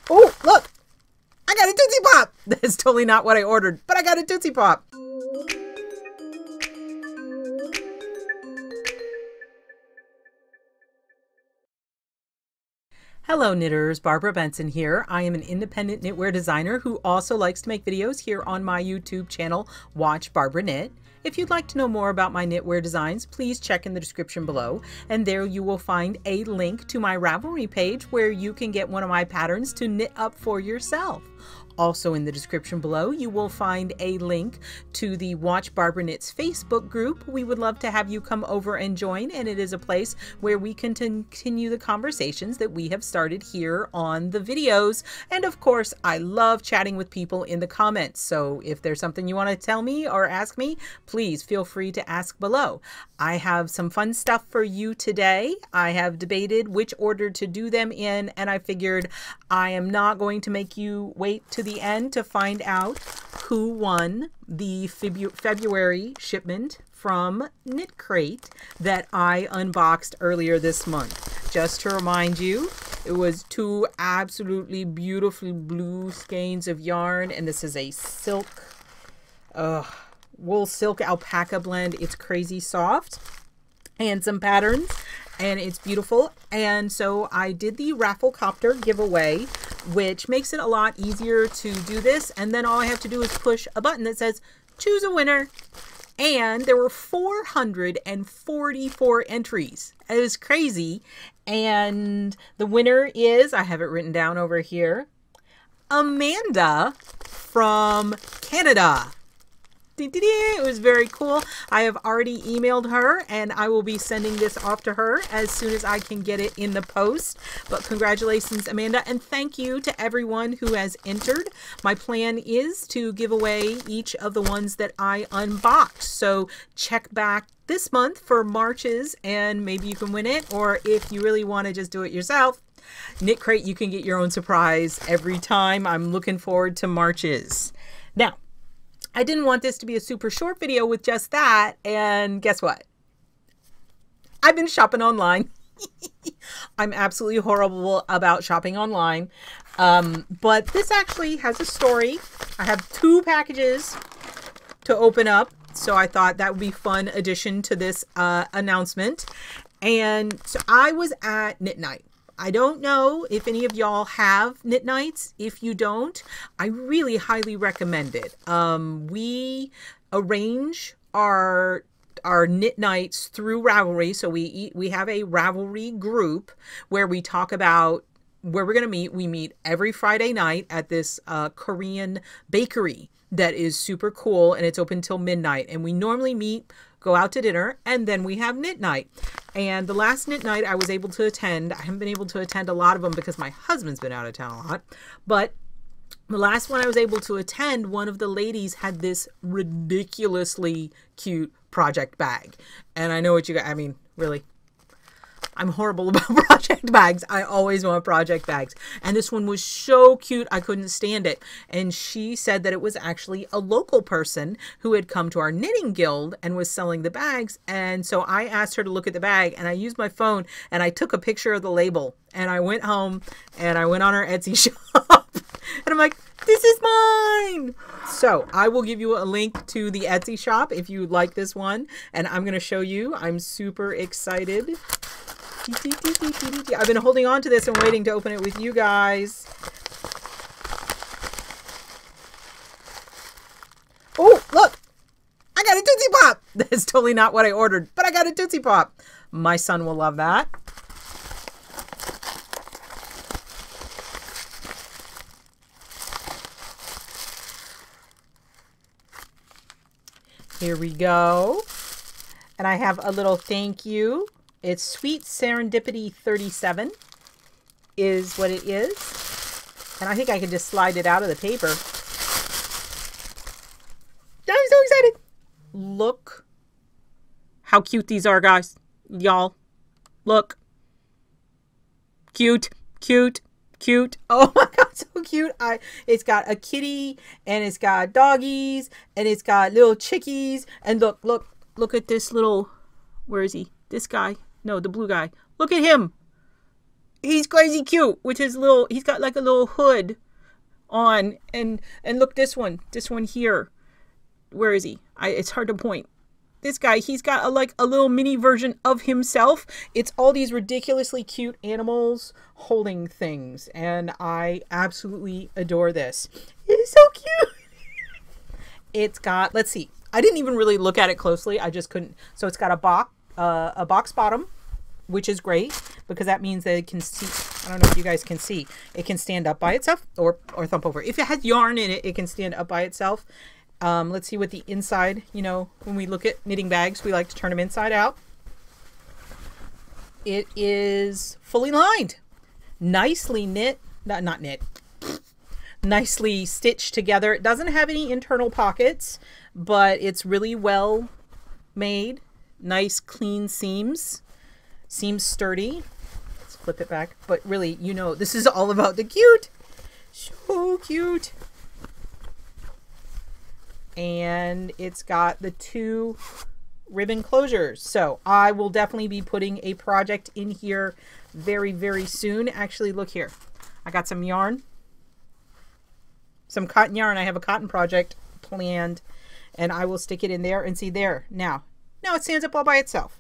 Oh, look! I got a Tootsie Pop! That's totally not what I ordered, but I got a Tootsie Pop. Hello knitters, Barbara Benson here. I am an independent knitwear designer who also likes to make videos here on my YouTube channel, Watch Barbara Knit. If you'd like to know more about my knitwear designs, please check in the description below, and there you will find a link to my Ravelry page where you can get one of my patterns to knit up for yourself. Also in the description below, you will find a link to the Watch Barbara Knits Facebook group. We would love to have you come over and join, and it is a place where we can continue the conversations that we have started here on the videos. And of course, I love chatting with people in the comments. So if there's something you want to tell me or ask me, please feel free to ask below. I have some fun stuff for you today. I have debated which order to do them in, and I figured I am not going to make you wait to the end to find out who won the February shipment from KnitCrate that I unboxed earlier this month. Just to remind you, it was two absolutely beautifully blue skeins of yarn, and this is a silk, wool silk alpaca blend. It's crazy soft and some patterns, and it's beautiful. And so I did the Rafflecopter giveaway, which makes it a lot easier to do this. And then all I have to do is push a button that says choose a winner. And there were 444 entries. It was crazy. And the winner is, I have it written down over here, Amanda from Canada. It was very cool. I have already emailed her, and I will be sending this off to her as soon as I can get it in the post. But congratulations, Amanda, and thank you to everyone who has entered. My plan is to give away each of the ones that I unboxed. So check back this month for March's, and maybe you can win it. Or if you really want to just do it yourself, KnitCrate, you can get your own surprise every time. I'm looking forward to March's. Now, I didn't want this to be a super short video with just that, and guess what? I've been shopping online. I'm absolutely horrible about shopping online, but this actually has a story. I have 2 packages to open up, so I thought that would be a fun addition to this announcement. And so I was at Knit Night. I don't know if any of y'all have knit nights. If you don't, I really highly recommend it. We arrange our knit nights through Ravelry. So we have a Ravelry group where we talk about where we're going to meet. We meet every Friday night at this Korean bakery that is super cool, and it's open till midnight. And we normally meet, go out to dinner, and then we have knit night. And the last knit night I was able to attend, I haven't been able to attend a lot of them because my husband's been out of town a lot, but the last one I was able to attend, one of the ladies had this ridiculously cute project bag. And I know what you got, I mean, really, I'm horrible about project bags. I always want project bags. And this one was so cute, I couldn't stand it. And she said that it was actually a local person who had come to our knitting guild and was selling the bags. And so I asked her to look at the bag, and I used my phone and I took a picture of the label, and I went home and I went on her Etsy shop and I'm like, this is mine. So I will give you a link to the Etsy shop if you like this one, and I'm going to show you. I'm super excited. I've been holding on to this and waiting to open it with you guys. Oh, look! I got a Tootsie Pop! That's totally not what I ordered, but I got a Tootsie Pop. My son will love that. Here we go. And I have a little thank you. It's Sweet Serendipity 37 is what it is. And I think I can just slide it out of the paper. I'm so excited. Look how cute these are, guys. Y'all, look. Cute, cute, cute. Oh my God, so cute. It's got a kitty, and it's got doggies, and it's got little chickies. And look at this little, where is he? This guy. No, the blue guy. Look at him. He's crazy cute with his little, he's got like a little hood on, and look, this one here. Where is he? It's hard to point. This guy, he's got like a little mini version of himself. It's all these ridiculously cute animals holding things, and I absolutely adore this. It's so cute. It's got, let's see, I didn't even really look at it closely. I just couldn't. So it's got a box bottom, which is great because that means that it can see. I don't know if you guys can see. It can stand up by itself or thump over. If it has yarn in it, it can stand up by itself. Let's see what the inside, you know, when we look at knitting bags, we like to turn them inside out. It is fully lined, nicely knit, not knit, nicely stitched together. It doesn't have any internal pockets, but it's really well made. Nice clean seams, sturdy. Let's flip it back. But really, you know, this is all about the cute. So cute. And it's got the 2 ribbon closures. So I will definitely be putting a project in here very, very soon. Actually, look here. I got some yarn, some cotton yarn. I have a cotton project planned, and I will stick it in there and see there. Now it stands up all by itself.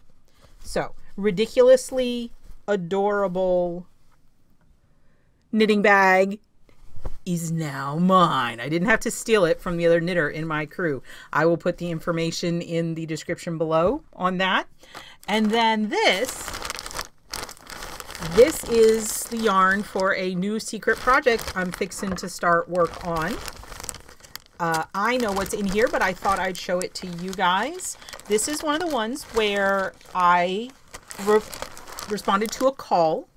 So ridiculously adorable knitting bag is now mine. I didn't have to steal it from the other knitter in my crew. I will put the information in the description below on that. And then this is the yarn for a new secret project I'm fixing to start work on. I know what's in here, but I thought I'd show it to you guys. This is one of the ones where I responded to a call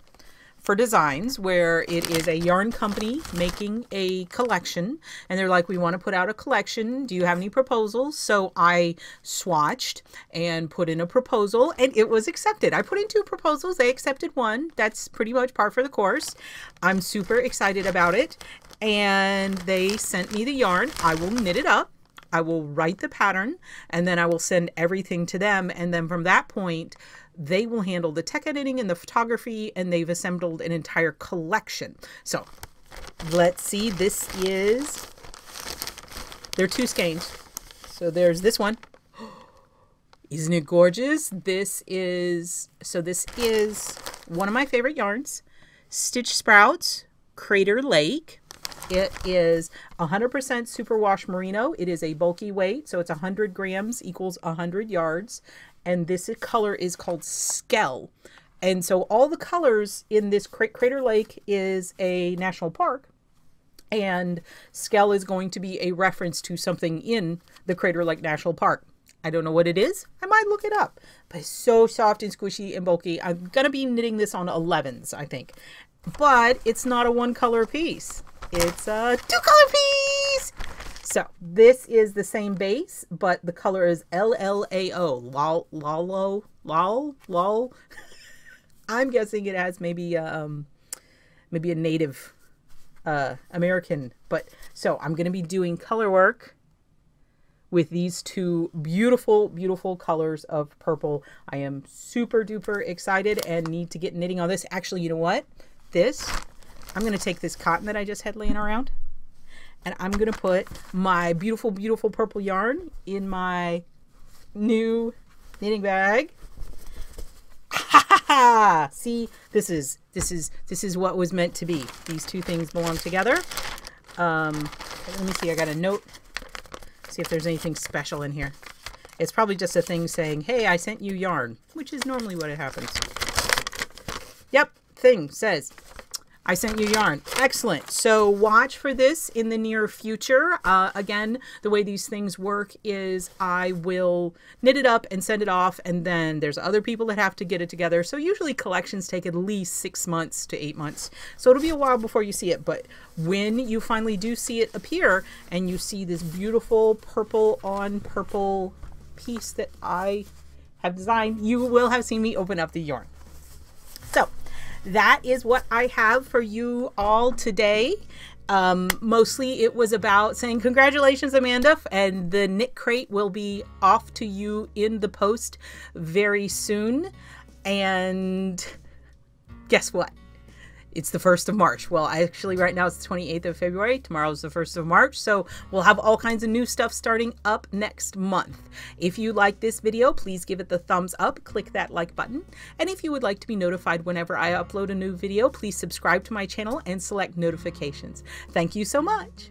for designs where it is a yarn company making a collection, and they're like, we want to put out a collection. Do you have any proposals? So I swatched and put in a proposal, and it was accepted. I put in 2 proposals. They accepted 1. That's pretty much par for the course. I'm super excited about it. And they sent me the yarn. I will knit it up. I will write the pattern, and then I will send everything to them. And then from that point, they will handle the tech editing and the photography, and they've assembled an entire collection. So let's see. This is, there are 2 skeins. So there's this one. Isn't it gorgeous? This is one of my favorite yarns, Stitch Sprouts, Crater Lake. It is 100% superwash merino. It is a bulky weight, so it's 100 grams equals 100 yards. And this color is called Skell. And so all the colors in this Crater Lake is a national park. And Skell is going to be a reference to something in the Crater Lake National Park. I don't know what it is. I might look it up. But it's so soft and squishy and bulky. I'm going to be knitting this on 11s, I think. But it's not a 1-color piece. It's a 2-color piece. So this is the same base, but the color is LLAO. Lol. I'm guessing it has maybe a Native American. But so I'm going to be doing color work with these 2 beautiful, beautiful colors of purple. I am super duper excited and need to get knitting on this. Actually, you know what? I'm going to take this cotton that I just had laying around, and I'm going to put my beautiful, beautiful purple yarn in my new knitting bag. See, this is what was meant to be. These 2 things belong together. Let me see. I got a note. See if there's anything special in here. It's probably just a thing saying, hey, I sent you yarn, which is normally what it happens. Yep, thing says, I sent you yarn. Excellent. So watch for this in the near future. Again, the way these things work is I will knit it up and send it off, and then there's other people that have to get it together. So usually collections take at least 6 months to 8 months. So it'll be a while before you see it. But when you finally do see it appear and you see this beautiful purple on purple piece that I have designed, you will have seen me open up the yarn. So that is what I have for you all today. Mostly it was about saying congratulations, Amanda, and the KnitCrate will be off to you in the post very soon. And guess what? It's the 1st of March. Well, actually right now it's the 28th of February. Tomorrow's the 1st of March. So we'll have all kinds of new stuff starting up next month. If you like this video, please give it the thumbs up, click that like button. And if you would like to be notified whenever I upload a new video, please subscribe to my channel and select notifications. Thank you so much.